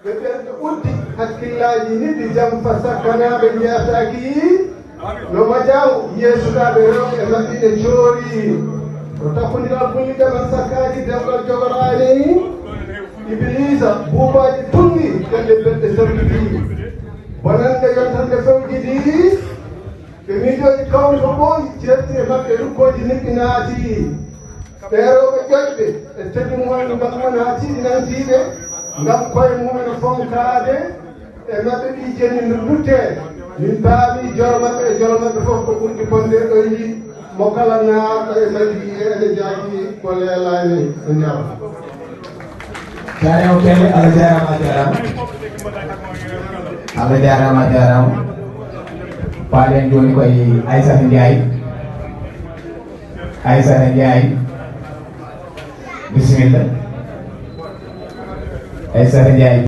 uddi hakkillaji ni di jam fasakana be jataki no majaw yesudaɓe rewɓe mabɓe ɗe coori o tappodiral bullide man sakkaji demɗo jogorani iblisa buubaji tungi kende belɗe sawdidi bonande yontande fewji ɗi ɓe miijoji kawri ko ɓooyi ceerti e maɓɓe rukkoji nimɓi naati ɓeeroɓe ƴoƴɓe e teddi mumen mbamman ha tiiɗi nantiɓe ngam koye mumen fonkade e maɓɓe ɗi jeni no dutte min paaɓi joro maɓɓe e joro maɓɓe fof ko ɓurɗi bonde ɗoyi mo kala naaɗo e majji ene jaaki ko leelani e ñaw Jarama kelle Allah jarama Allah jarama paalen joni koye Aissata Ndiaye bisimilla Aissata Ndiaye